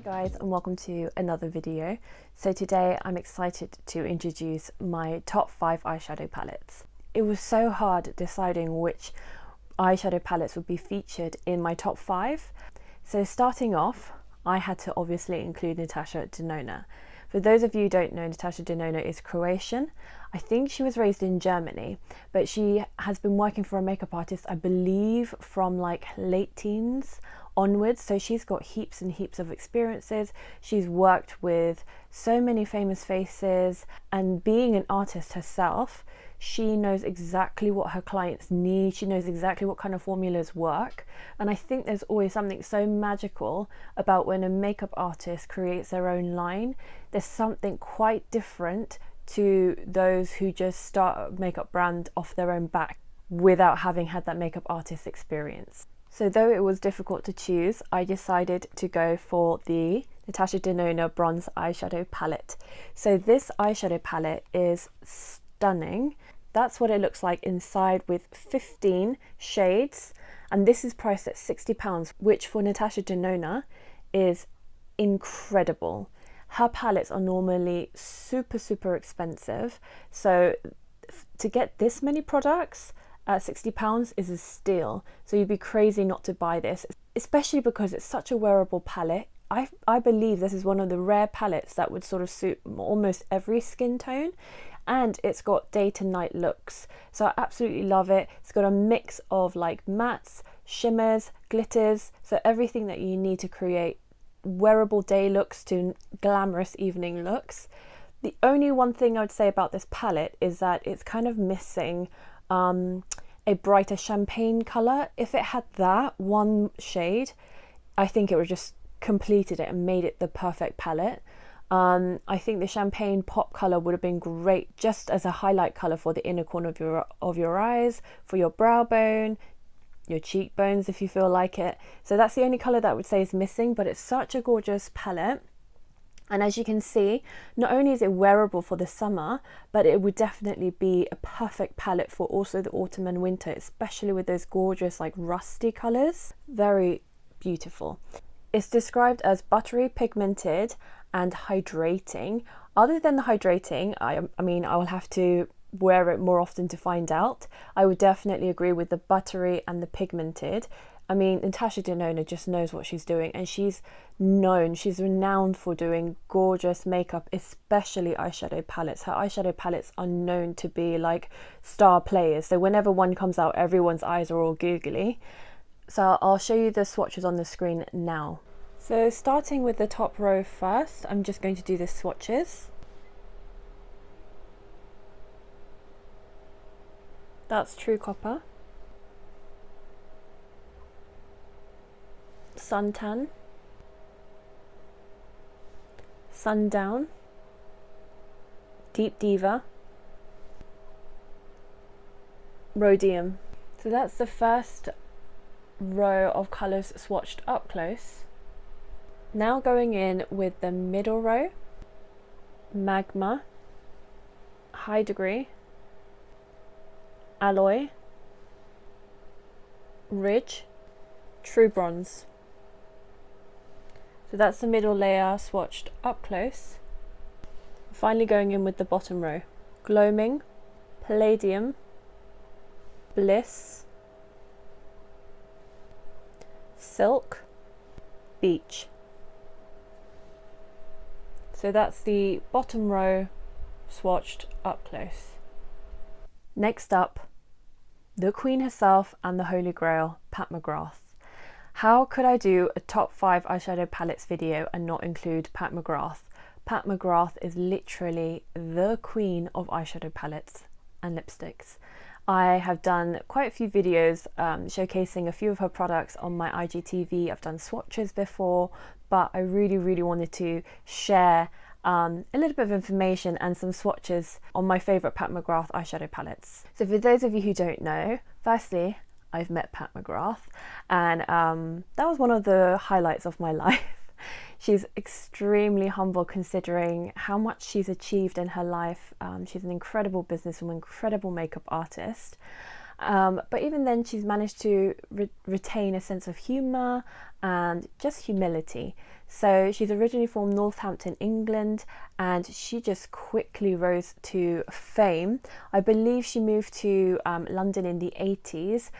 guys, and welcome to another video. So today I'm excited to introduce my top 5 eyeshadow palettes. It was so hard deciding which eyeshadow palettes would be featured in my top 5. So starting off, I had to obviously include Natasha Denona. For those of you who don't know, Natasha Denona is Croatian. I think she was raised in Germany, but she has been working for a makeup artist, I believe, from like late teens onwards. So she's got heaps and heaps of experiences. She's worked with so many famous faces, and being an artist herself, she knows exactly what her clients need. She knows exactly what kind of formulas work. And I think there's always something so magical about when a makeup artist creates their own line. There's something quite different to those who just start a makeup brand off their own back without having had that makeup artist experience. So though it was difficult to choose, I decided to go for the Natasha Denona Bronze Eyeshadow Palette. So this eyeshadow palette is stunning. That's what it looks like inside, with 15 shades, and this is priced at £60, which for Natasha Denona is incredible. Her palettes are normally super expensive, so to get this many products at £60 is a steal. So you'd be crazy not to buy this, especially because it's such a wearable palette. I believe this is one of the rare palettes that would sort of suit almost every skin tone, and it's got day to night looks. So I absolutely love it. It's got a mix of like mattes, shimmers, glitters, so everything that you need to create wearable day looks to glamorous evening looks. The only one thing I would say about this palette is that it's kind of missing a brighter champagne colour. If it had that one shade, I think it would just completed it and made it the perfect palette. I think the champagne pop colour would have been great just as a highlight colour for the inner corner of your eyes, for your brow bone, your cheekbones if you feel like it. So that's the only colour that I would say is missing, but it's such a gorgeous palette. And as you can see, not only is it wearable for the summer, but it would definitely be a perfect palette for also the autumn and winter, especially with those gorgeous like rusty colours. Very beautiful. It's described as buttery, pigmented and hydrating. Other than the hydrating, I mean, I will have to wear it more often to find out. I would definitely agree with the buttery and the pigmented. I mean, Natasha Denona just knows what she's doing, and she's renowned for doing gorgeous makeup, especially eyeshadow palettes. Her eyeshadow palettes are known to be like star players. So whenever one comes out, everyone's eyes are all googly. So I'll show you the swatches on the screen now. So starting with the top row first, I'm just going to do the swatches. That's True Copper, Suntan, Sundown, Deep Diva, Rhodium. So that's the first row of colours swatched up close. Now going in with the middle row: Magma, High Degree, Alloy, Ridge, True Bronze. So that's the middle layer swatched up close. Finally going in with the bottom row: Gloaming, Palladium, Bliss, Silk, Beach. So that's the bottom row swatched up close. Next up, the Queen herself and the Holy Grail, Pat McGrath. How could I do a top 5 eyeshadow palettes video and not include Pat McGrath? Pat McGrath is literally the queen of eyeshadow palettes and lipsticks. I have done quite a few videos showcasing a few of her products on my IGTV. I've done swatches before, but I really wanted to share a little bit of information and some swatches on my favourite Pat McGrath eyeshadow palettes. So for those of you who don't know, firstly, I've met Pat McGrath, and that was one of the highlights of my life. She's extremely humble considering how much she's achieved in her life. She's an incredible businesswoman, incredible makeup artist. But even then, she's managed to retain a sense of humour and just humility. So she's originally from Northampton, England, and she just quickly rose to fame. I believe she moved to London in the 80s,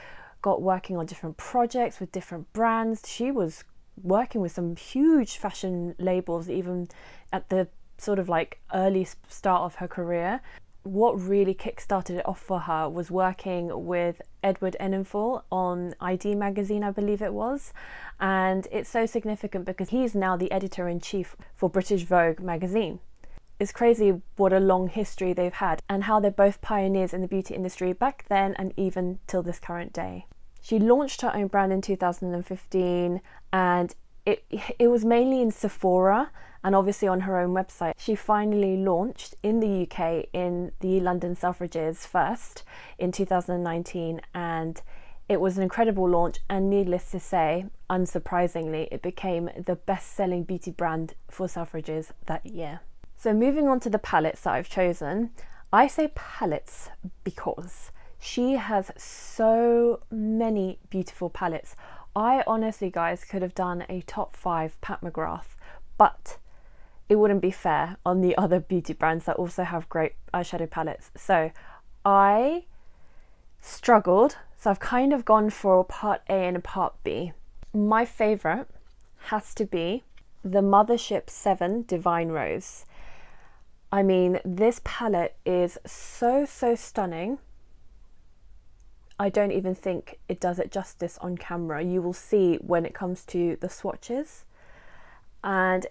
got working on different projects with different brands. She was working with some huge fashion labels even at the sort of like early start of her career. What really kick-started it off for her was working with ℙ𝕣𝕠𝕕𝕤𝕐 on ID magazine, I believe it was. And it's so significant because he's now the editor-in-chief for British Vogue magazine. It's crazy what a long history they've had and how they're both pioneers in the beauty industry back then and even till this current day. She launched her own brand in 2015, and it was mainly in Sephora and obviously on her own website. She finally launched in the UK in the London Selfridges first in 2019, and it was an incredible launch, and needless to say, unsurprisingly, it became the best-selling beauty brand for Selfridges that year. So moving on to the palettes that I've chosen, I say palettes because she has so many beautiful palettes. I honestly, guys, could have done a top 5 Pat McGrath, but it wouldn't be fair on the other beauty brands that also have great eyeshadow palettes. So I struggled, so I've kind of gone for part A and a part B. My favourite has to be the Mothership 7 Divine Rose. I mean, this palette is so stunning. I don't even think it does it justice on camera. You will see when it comes to the swatches. And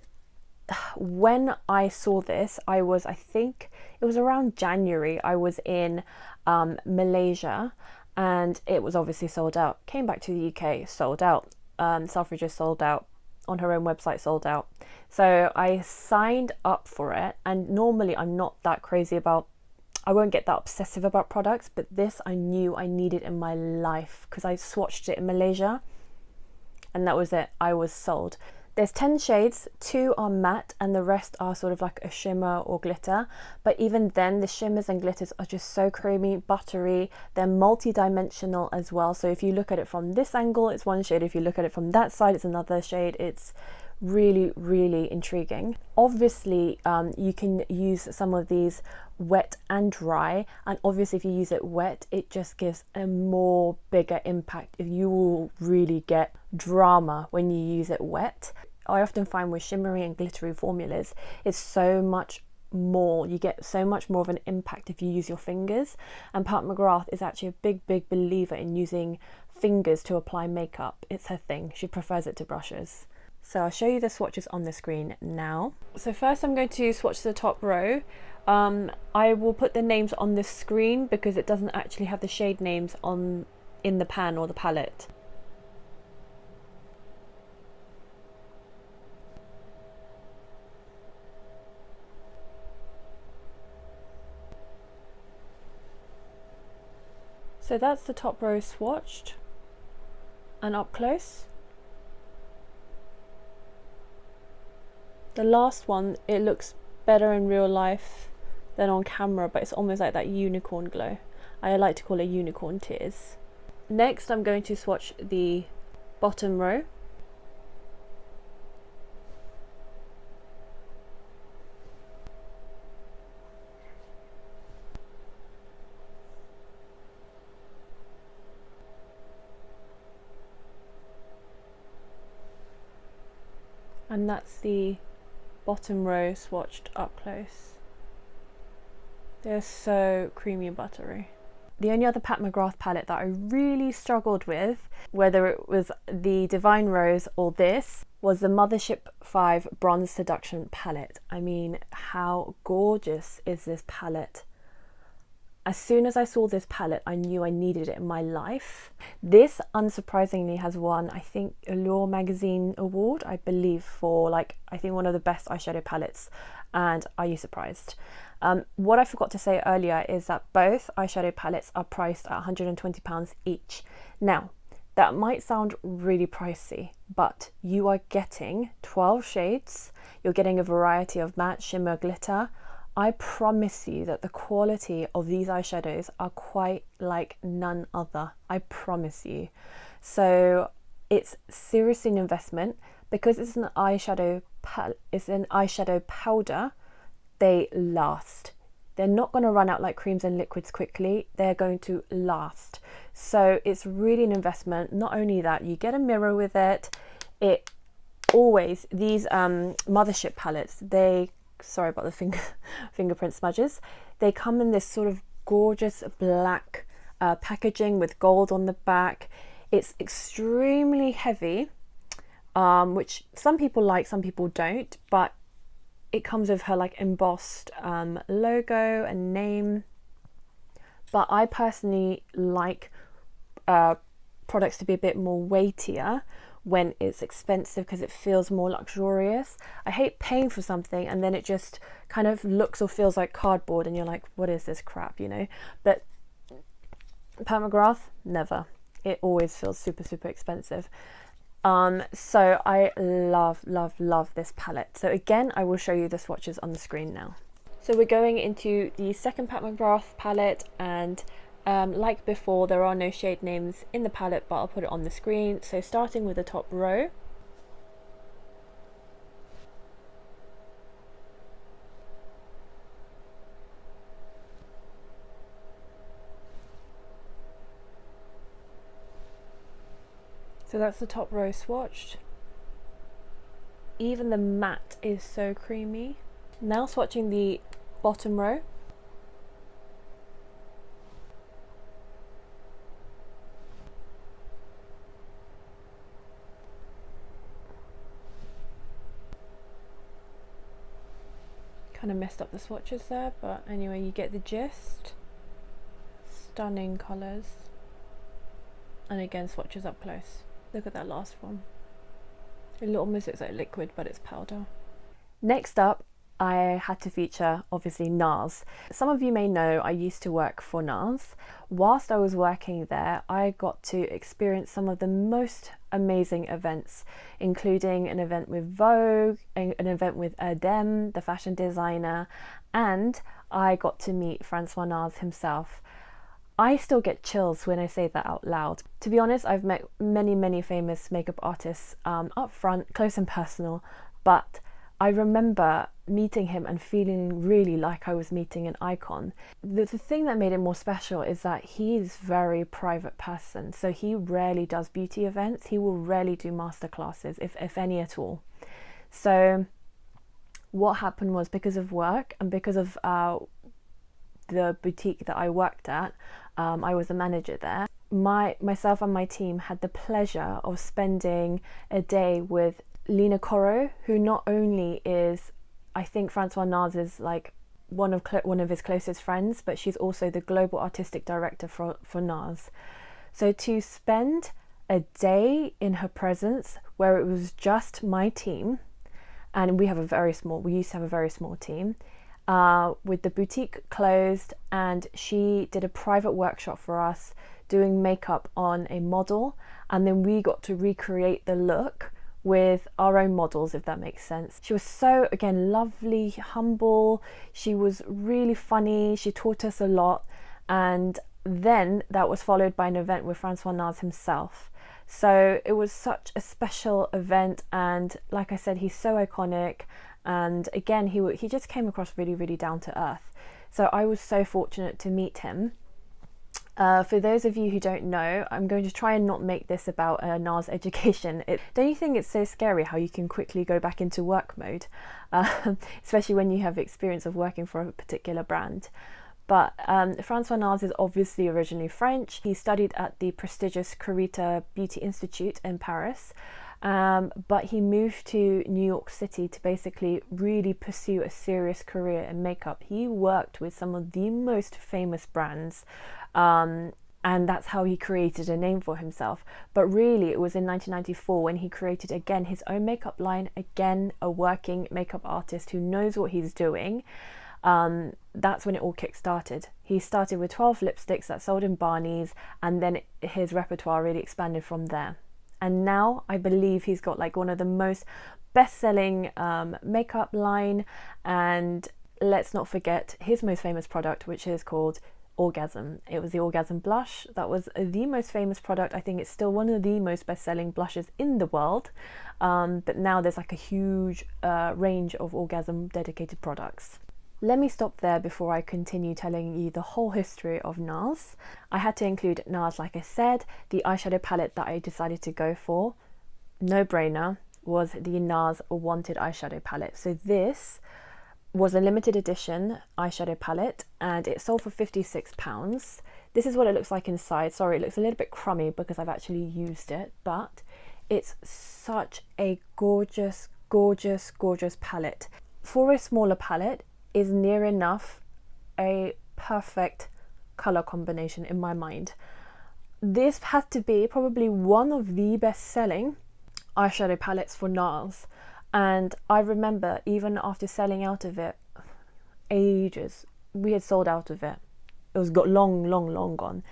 when I saw this, I think it was around January. I was in Malaysia, and it was obviously sold out. Came back to the UK, sold out. Selfridges sold out. On her own website, sold out. So I signed up for it, and normally I'm not that crazy about, I won't get that obsessive about products, but this I knew I needed in my life because I swatched it in Malaysia, and that was it. I was sold. There's 10 shades, 2 are matte and the rest are sort of like a shimmer or glitter. But even then, the shimmers and glitters are just so creamy, buttery. They're multi-dimensional as well. So if you look at it from this angle, it's one shade. If you look at it from that side, it's another shade. It's really intriguing. Obviously, you can use some of these wet and dry, and obviously if you use it wet, it just gives a more bigger impact. If you will really get drama when you use it wet. I often find with shimmery and glittery formulas, it's so much more, you get so much more of an impact if you use your fingers. And Pat McGrath is actually a big believer in using fingers to apply makeup. It's her thing. She prefers it to brushes. So I'll show you the swatches on the screen now. So first I'm going to swatch the top row. I will put the names on the screen because it doesn't actually have the shade names in the pan or the palette. So that's the top row swatched and up close. The last one, it looks better in real life than on camera, but it's almost like that unicorn glow. I like to call it unicorn tears. Next, I'm going to swatch the bottom row. And that's the bottom row swatched up close. They're so creamy and buttery. The only other Pat McGrath palette that I really struggled with, whether it was the Divine Rose or this, was the Mothership 5 Bronze Seduction palette. I mean, how gorgeous is this palette? As soon as I saw this palette, I knew I needed it in my life. This, unsurprisingly, has won, I think, a 𝕬𝕬𝕳 magazine award, I believe, for I think one of the best eyeshadow palettes. And are you surprised? What I forgot to say earlier is that both eyeshadow palettes are priced at £120 each. Now, that might sound really pricey, but you are getting 12 shades. You're getting a variety of matte, shimmer, glitter. I promise you that the quality of these eyeshadows are quite like none other. I promise you. So it's seriously an investment because it's an eyeshadow powder. They last. They're not going to run out like creams and liquids quickly. They're going to last. So it's really an investment. Not only that, you get a mirror with it. It always, these Mothership palettes, sorry about the fingerprint smudges, they come in this sort of gorgeous black packaging with gold on the back. It's extremely heavy, which some people like, some people don't, but it comes with her like embossed logo and name. But I personally like products to be a bit more weightier when it's expensive because it feels more luxurious. I hate paying for something and then it just kind of looks or feels like cardboard and you're like, what is this crap, you know? But Pat McGrath, never. It always feels super, super expensive. So I love this palette. So again, I will show you the swatches on the screen now. So we're going into the second Pat McGrath palette, and like before, there are no shade names in the palette, but I'll put it on the screen. So starting with the top row. So that's the top row swatched. Even the matte is so creamy. Now swatching the bottom row. Kind of messed up the swatches there, but anyway, you get the gist. Stunning colours. And again, swatches up close. Look at that last one. It almost looks like liquid, but it's powder. Next up, I had to feature, obviously, Nars. Some of you may know I used to work for Nars. Whilst I was working there, I got to experience some of the most amazing events, including an event with Vogue, an event with 𝕬𝕚𝕚𝕚𝕚, the fashion designer, and I got to meet François Nars himself. I still get chills when I say that out loud. To be honest, I've met many famous makeup artists up front, close and personal, but I remember meeting him and feeling really like I was meeting an icon. The thing that made it more special is that he's a very private person, so he rarely does beauty events. He will rarely do masterclasses, if any at all. So what happened was, because of work and because of the boutique that I worked at, I was a manager there. Myself and my team had the pleasure of spending a day with Lina Coro, who not only is, I think François Nars is like one of his closest friends, but she's also the global artistic director for Nars. So to spend a day in her presence where it was just my team, and we used to have a very small team, with the boutique closed, and she did a private workshop for us doing makeup on a model, and then we got to recreate the look with our own models, if that makes sense. She was so, again, lovely, humble. She was really funny. She taught us a lot. And then that was followed by an event with François Nars himself. So it was such a special event. And like I said, he's so iconic. And again, he just came across really down to earth. So I was so fortunate to meet him. For those of you who don't know, I'm going to try and not make this about Nars education. Don't you think it's so scary how you can quickly go back into work mode, especially when you have experience of working for a particular brand? But François Nars is obviously originally French. He studied at the prestigious Carita Beauty Institute in Paris, but he moved to New York City to basically really pursue a serious career in makeup. He worked with some of the most famous brands, and that's how he created a name for himself. But really, it was in 1994 when he created, again, his own makeup line, again, a working makeup artist who knows what he's doing. That's when it all kick-started. He started with 12 lipsticks that sold in Barney's, and then his repertoire really expanded from there. And now I believe he's got like one of the most best-selling makeup line, and let's not forget his most famous product, which is called Orgasm. It was the Orgasm blush. That was the most famous product. I think it's still one of the most best-selling blushes in the world, but now there's like a huge range of Orgasm dedicated products. Let me stop there before I continue telling you the whole history of Nars. I had to include Nars, like I said. The eyeshadow palette that I decided to go for, no brainer, was the Nars Wanted eyeshadow palette. So this was a limited edition eyeshadow palette and it sold for £56. This is what it looks like inside. Sorry, it looks a little bit crummy because I've actually used it, but it's such a gorgeous, gorgeous, gorgeous palette. For a smaller palette, is near enough a perfect color combination in my mind. This has to be probably one of the best-selling eyeshadow palettes for Nars. And I remember even after selling out of it ages, we had sold out of it. It was got long gone.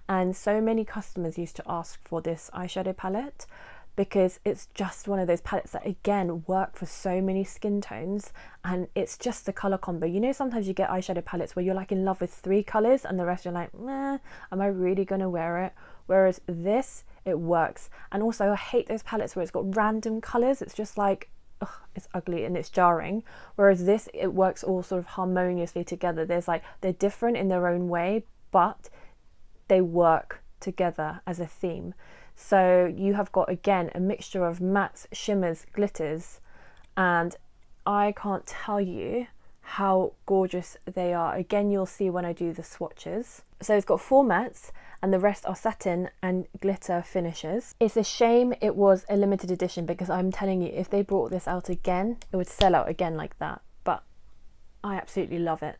And so many customers used to ask for this eyeshadow palette because it's just one of those palettes that again work for so many skin tones, and it's just the color combo. You know, sometimes you get eyeshadow palettes where you're like in love with 3 colors and the rest you're like, meh, am I really gonna wear it? Whereas this, it works. And also I hate those palettes where it's got random colors. It's just like, ugh, it's ugly and it's jarring. Whereas this, it works all sort of harmoniously together. There's like, they're different in their own way, but they work together as a theme. So you have got, again, a mixture of mattes, shimmers, glitters, and I can't tell you how gorgeous they are. Again, you'll see when I do the swatches. So it's got 4 mattes and the rest are satin and glitter finishes. It's a shame it was a limited edition because I'm telling you, if they brought this out again, it would sell out again like that. But I absolutely love it.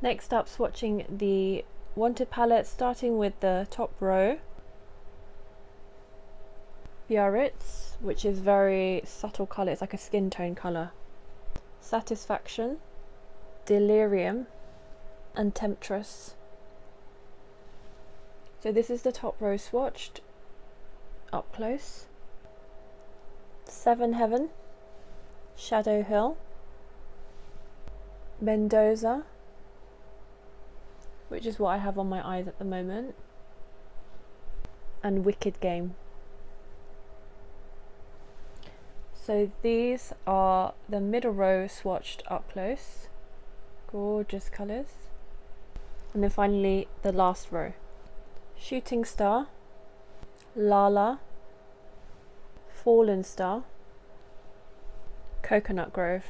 Next up, swatching the Wanted palette, starting with the top row. Biarritz, which is very subtle colour, it's like a skin tone colour. Satisfaction, Delirium, and Temptress. So this is the top row swatched up close. Seven Heaven, Shadow Hill, Mendoza, which is what I have on my eyes at the moment, and Wicked Game. So these are the middle row swatched up close. Gorgeous colours. And then finally the last row. Shooting Star, Lala, Fallen Star, Coconut Grove.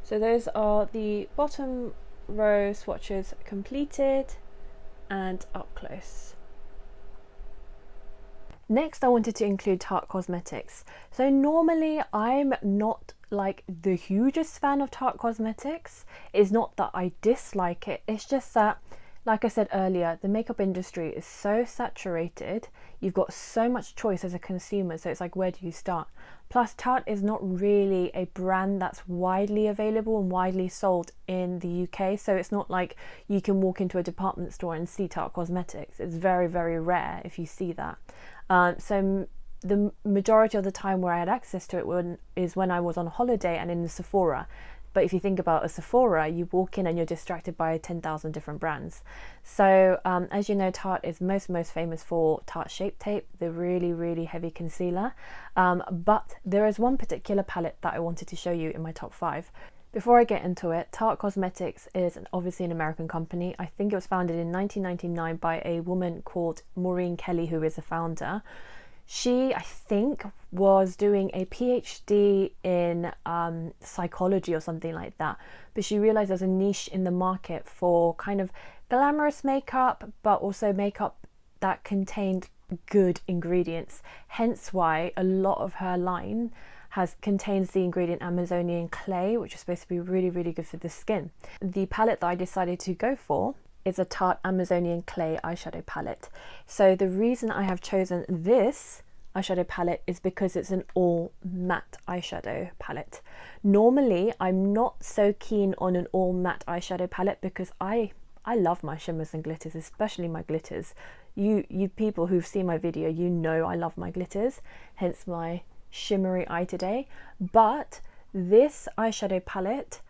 So those are the bottom row swatches completed and up close. Next, I wanted to include Tarte Cosmetics. So normally I'm not like the hugest fan of Tarte Cosmetics. It's not that I dislike it, it's just that, like I said earlier, the makeup industry is so saturated. You've got so much choice as a consumer, so it's like, where do you start? Plus, Tarte is not really a brand that's widely available and widely sold in the UK, so it's not like you can walk into a department store and see Tarte Cosmetics. It's very, very rare if you see that. So the majority of the time where I had access to it is when I was on holiday and in the Sephora. But if you think about a Sephora, you walk in and you're distracted by 10,000 different brands. So as you know, Tarte is most famous for Tarte Shape Tape, the really, really heavy concealer. But there is one particular palette that I wanted to show you in my top 5. Before I get into it, Tarte Cosmetics is obviously an American company. I think it was founded in 1999 by a woman called Maureen Kelly, who is the founder. She, I think, was doing a PhD in psychology or something like that, but she realized there's a niche in the market for kind of glamorous makeup, but also makeup that contained good ingredients, hence why a lot of her line contains the ingredient Amazonian clay, which is supposed to be really, really good for the skin. The palette that I decided to go for is a Tarte Amazonian clay eyeshadow palette. So the reason I have chosen this eyeshadow palette is because it's an all matte eyeshadow palette. Normally I'm not so keen on an all matte eyeshadow palette because I love my shimmers and glitters, especially my glitters. You people who've seen my video, you know I love my glitters, hence my shimmery eye today. But this eyeshadow palette,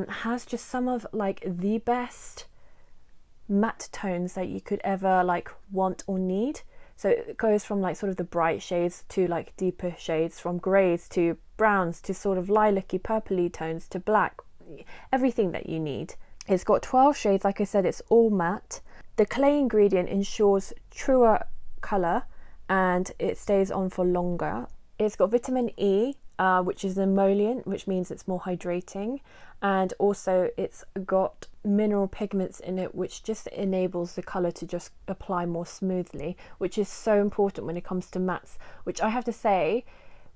has just some of like the best matte tones that you could ever like want or need. So it goes from like sort of the bright shades to like deeper shades, from greys to browns to sort of lilac-y, purpley tones to black, everything that you need. It's got 12 shades, like I said, it's all matte. The clay ingredient ensures truer colour and it stays on for longer. It's got vitamin E, which is an emollient, which means it's more hydrating, and also it's got mineral pigments in it, which just enables the colour to just apply more smoothly, which is so important when it comes to mattes, which I have to say,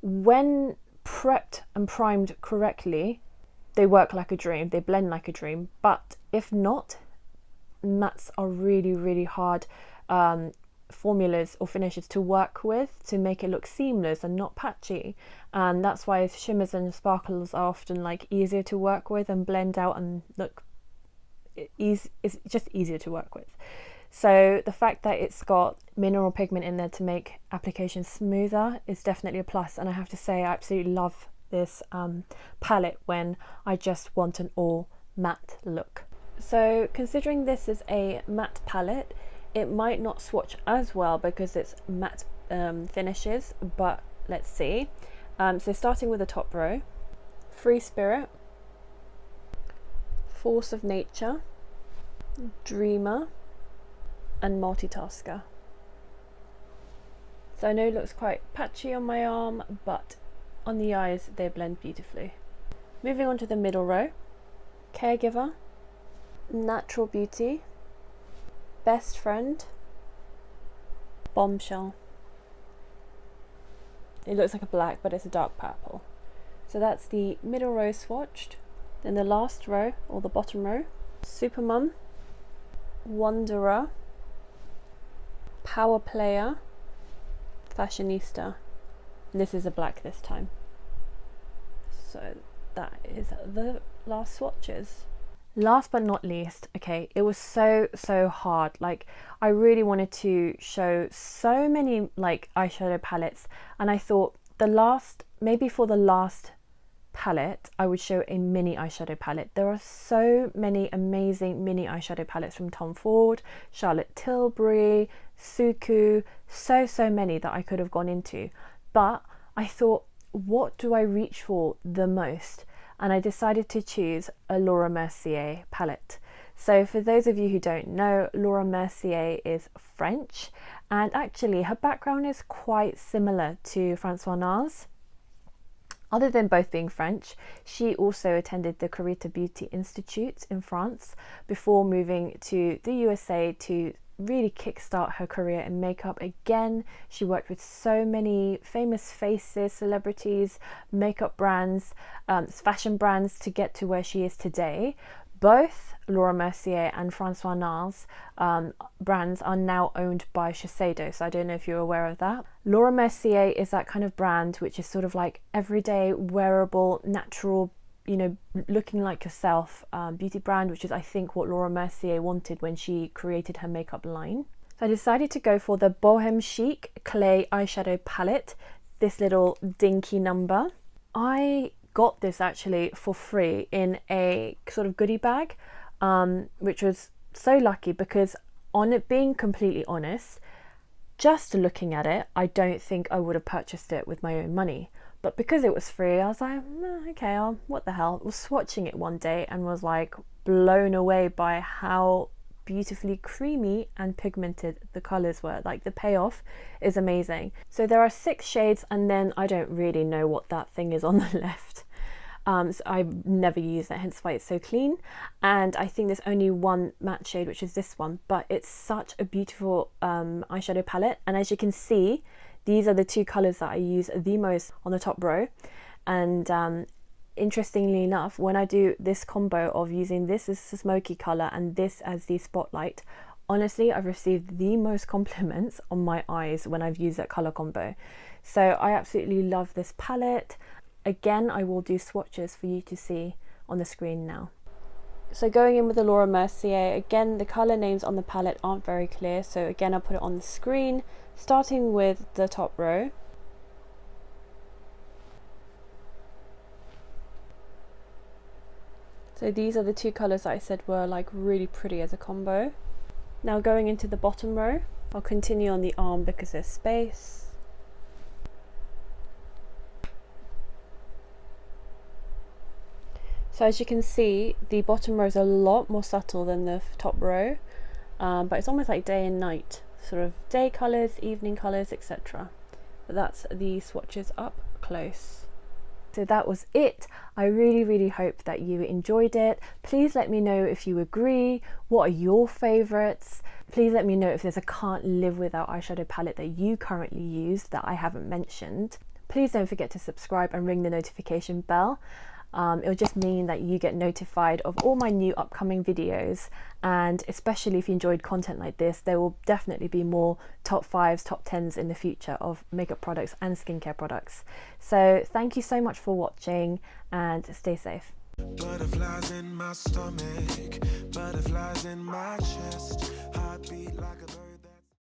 when prepped and primed correctly, they work like a dream, they blend like a dream. But if not, mattes are really, really hard formulas or finishes to work with to make it look seamless and not patchy, and that's why shimmers and sparkles are often like easier to work with and blend out and look easy. It's just easier to work with. So the fact that it's got mineral pigment in there to make application smoother is definitely a plus, and I have to say I absolutely love this palette when I just want an all matte look. So considering this is a matte palette, it might not swatch as well because it's matte finishes, but let's see. So starting with the top row, Free Spirit, Force of Nature, Dreamer, and Multitasker. So I know it looks quite patchy on my arm, but on the eyes they blend beautifully. Moving on to the middle row, Caregiver, Natural Beauty, Best Friend, Bombshell. It looks like a black, but it's a dark purple. So that's the middle row swatched. Then the last row, or the bottom row, Supermum, Wanderer, Power Player, Fashionista. And this is a black this time. So that is the last swatches. Last but not least, okay, it was so hard. Like, I really wanted to show so many like eyeshadow palettes, and I thought maybe for the last palette I would show a mini eyeshadow palette. There are so many amazing mini eyeshadow palettes from Tom Ford, Charlotte Tilbury, Suku, so many that I could have gone into, but I thought, what do I reach for the most? And I decided to choose a Laura Mercier palette. So for those of you who don't know, Laura Mercier is French, and actually her background is quite similar to François Nars. Other than both being French, she also attended the Carita Beauty Institute in France before moving to the USA to really kickstart her career in makeup again. She worked with so many famous faces, celebrities, makeup brands, fashion brands to get to where she is today. Both Laura Mercier and François Nars brands are now owned by Shiseido, so I don't know if you're aware of that. Laura Mercier is that kind of brand which is sort of like everyday, wearable, natural, you know, looking like yourself beauty brand, which is I think what Laura Mercier wanted when she created her makeup line. So I decided to go for the Boheme Chic Clay Eyeshadow Palette, this little dinky number. I got this actually for free in a sort of goodie bag, which was so lucky because, on it being completely honest, just looking at it, I don't think I would have purchased it with my own money. But because it was free, I was like, okay, what the hell. I was swatching it one day and was like blown away by how beautifully creamy and pigmented the colours were. Like, the payoff is amazing. So there are 6 shades, and then I don't really know what that thing is on the left. So I've never used it, hence why it's so clean. And I think there's only one matte shade, which is this one, but it's such a beautiful eyeshadow palette. And as you can see, these are the 2 colours that I use the most on the top row. And interestingly enough, when I do this combo of using this as a smoky colour and this as the spotlight, honestly, I've received the most compliments on my eyes when I've used that colour combo. So I absolutely love this palette. Again, I will do swatches for you to see on the screen now. So going in with the Laura Mercier, again, the colour names on the palette aren't very clear, so again, I'll put it on the screen, starting with the top row. So these are the two colours that I said were like really pretty as a combo. Now going into the bottom row, I'll continue on the arm because there's space. So as you can see, the bottom row is a lot more subtle than the top row, but it's almost like day and night, sort of day colours, evening colours, etc. But that's the swatches up close. So that was it. I really hope that you enjoyed it. Please let me know if you agree. What are your favourites? Please let me know if there's a can't live without eyeshadow palette that you currently use that I haven't mentioned. Please don't forget to subscribe and ring the notification bell. It'll just mean that you get notified of all my new upcoming videos, and especially if you enjoyed content like this, there will definitely be more top 5s, top 10s in the future of makeup products and skincare products. So thank you so much for watching and stay safe. Butterflies in my stomach, butterflies in my chest.